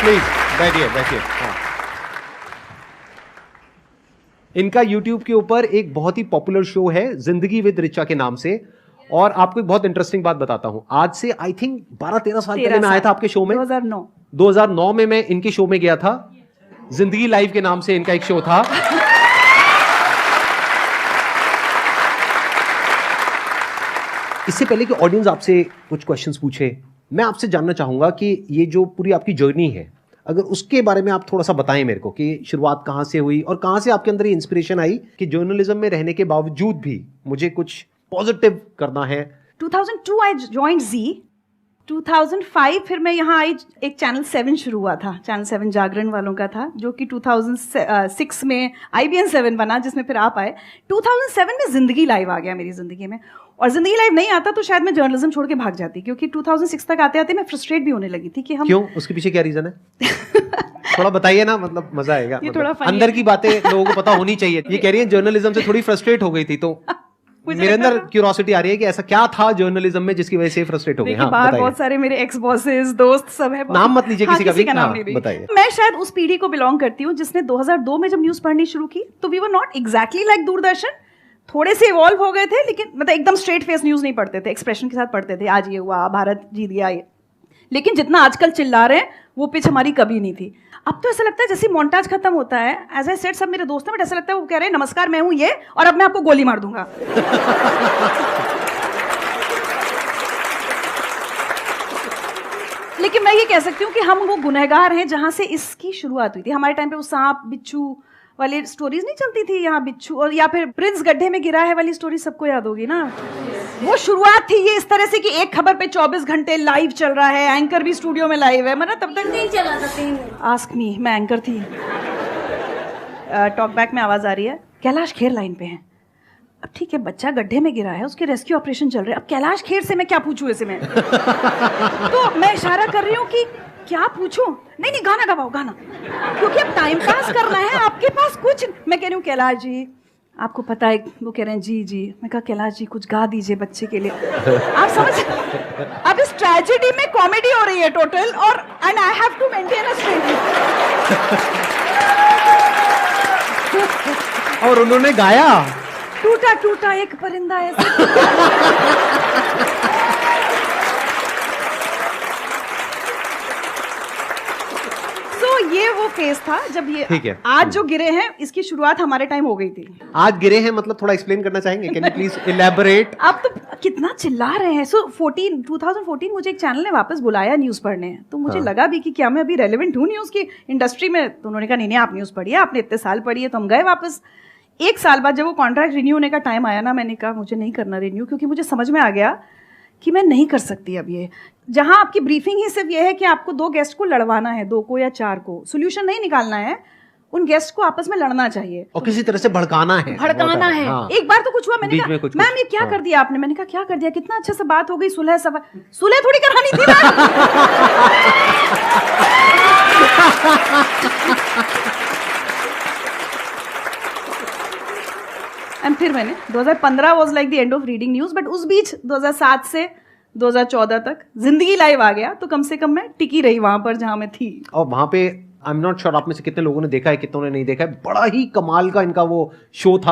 Please बैठिए बैठिए। हाँ। इनका YouTube के ऊपर एक बहुत ही पॉपुलर शो है जिंदगी विद रिचा के नाम से, और आपको एक बहुत इंटरेस्टिंग बात बताता हूं। आज से आई थिंक 12-13 साल पहले मैं आया था आपके शो में। 2009 में मैं इनके शो में गया था। जिंदगी लाइव के नाम से इनका एक शो था। इससे पहले कि ऑडियंस आपसे कुछ क्वेश्चंस पूछे, मैं आपसे जानना चाहूंगा कि ये जो पूरी आपकी जर्नी है, अगर उसके बारे में आप थोड़ा सा बताएं मेरे को कि शुरुआत कहां से हुई और कहां से आपके अंदर ये इंस्पिरेशन आई कि जर्नलिज्म में रहने के बावजूद भी मुझे कुछ पॉजिटिव करना है। 2002 आई जॉइंड जी। 2005 फिर मैं यहाँ आई, एक चैनल 7 शुरू हुआ था, चैनल 7 जागरण वालों का था, जो कि 2006 में IBN 7 बना, जिसमें फिर आप आए। 2007 में जिंदगी लाइव आ गया मेरी जिंदगी में, और जिंदगी लाइव नहीं आता तो शायद मैं जर्नलिज्म छोड़ के भाग जाती, क्योंकि 2006 तक आते आते मैं फ्रस्ट्रेट भी होने लगी थी कि हम क्यों, उसके पीछे क्या रीजन है? थोड़ा बताइए ना, मतलब मजा आएगा। ये मतलब थोड़ा अंदर की बातें लोगों को पता होनी चाहिए। ये कह रही है जर्नलिज्म से थोड़ी फ्रस्ट्रेट हो गई थी, तो मेरे अंदर क्यूरियोसिटी आ रही है कि ऐसा क्या था जर्नलिज्म में जिसकी वजह से फ्रस्ट्रेट हो गए। हाँ, बाहर बहुत सारे मेरे एक्स बॉसेस, दोस्त सब है। नाम मत लीजिए किसी का भी। नाम नहीं बताइए। मैं शायद उस पीढ़ी को बिलोंग करती हूँ जिसने 2002 में जब न्यूज पढ़नी शुरू की, तो we were not exactly like Doordarshan, थोड़े से इवॉल्व हो गए थे, लेकिन मतलब एकदम स्ट्रेट फेस न्यूज नहीं पढ़ते थे, एक्सप्रेशन के साथ पढ़ते थे, आज ये हुआ, भारत जीत गया ये। लेकिन जितना आजकल चिल्ला रहे हैं वो पिच हमारी कभी नहीं थी। अब तो ऐसा लगता है जैसे मोन्टाज खत्म होता है, एज आई सेड, सब मेरे दोस्त हैं, बट ऐसा लगता है वो कह रहे हैं नमस्कार मैं हूं ये, और अब मैं आपको गोली मार दूंगा। लेकिन मैं ये कह सकती हूँ कि हम वो गुनहगार हैं जहां से इसकी शुरुआत हुई थी। हमारे टाइम पे वो सांप बिच्छू वाली स्टोरीज नहीं चलती थी, यहाँ बिच्छू, और या फिर प्रिंस गड्ढे में गिरा है वाली स्टोरी सबको याद होगी ना। वो शुरुआत थी ये इस तरह से कि एक खबर पे 24 घंटे लाइव चल रहा है, एंकर भी स्टूडियो में लाइव है, मतलब तब तक नहीं चला था। आस्क मी, मैं एंकर थी। टॉक बैक में आवाज आ रही है, कैलाश खेर लाइन पे है। अब ठीक है, बच्चा गड्ढे में गिरा है, उसके रेस्क्यू ऑपरेशन चल रहे हैं, अब कैलाश खेर से मैं क्या पूछूं ऐसे में? तो मैं इशारा कर रही हूँ कि क्या पूछूं? नहीं गाना गवाओ, गाना, क्योंकि अब टाइम पास करना है, आपके पास कुछ। मैं कह रही हूँ कैलाश जी आपको पता है, वो कह रहे हैं जी जी। मैं कहा कैलाश जी कुछ गा दीजिए बच्चे के लिए। आप समझ, अब इस ट्रेजेडी में कॉमेडी हो रही है टोटल, और and I have to maintain a straight. और उन्होंने गाया, टूटा टूटा एक परिंदा ऐसे। ये वो फेस था जब ये, ठीक है, आज जो गिरे हैं इसकी शुरुआत हमारे टाइम हो गई थी। आज गिरे हैं मतलब थोड़ा एक्सप्लेन करना चाहेंगे? Can you please elaborate? आप तो कितना चिल्ला रहे हैं। सो 2014 मुझे एक चैनल ने वापस बुलाया न्यूज पढ़ने, तो मुझे लगा भी कि क्या मैं अभी रेलेवेंट हूँ न्यूज की इंडस्ट्री में। तो उन्होंने कहा नहीं आप न्यूज पढ़िए, आपने इतने साल पढ़ी है। तो हम गए वापस। एक साल बाद जब वो कॉन्ट्रैक्ट रिन्यू होने का टाइम आया ना, मैंने कहा मुझे नहीं करना रिन्यू, क्योंकि मुझे समझ में आ गया कि मैं नहीं कर सकती अब ये। जहां आपकी ब्रीफिंग ही सिर्फ ये है कि आपको 2 गेस्ट को लड़वाना है, 2 को या 4 को, सोल्यूशन नहीं निकालना है, उन गेस्ट को आपस में लड़ना चाहिए और किसी तरह से भड़काना है। हाँ। एक बार तो कुछ हुआ, मैंने कहा मैम ये क्या कर दिया आपने? मैंने कहा क्या कर दिया, कितना अच्छा सा बात हो गई, सुलह थोड़ी करानी थी ना। एंड फिर मैंने 2015 was like the end of reading news, but उस बीच 2007 से 2014 तक जिंदगी लाइव आ गया, तो कम से कम मैं टिकी रही वहां पर जहां मैं थी। और वहां पे आई एम नॉट श्योर आप में से कितने लोगों ने देखा है, कितनों ने नहीं देखा है, बड़ा ही कमाल का इनका वो शो था।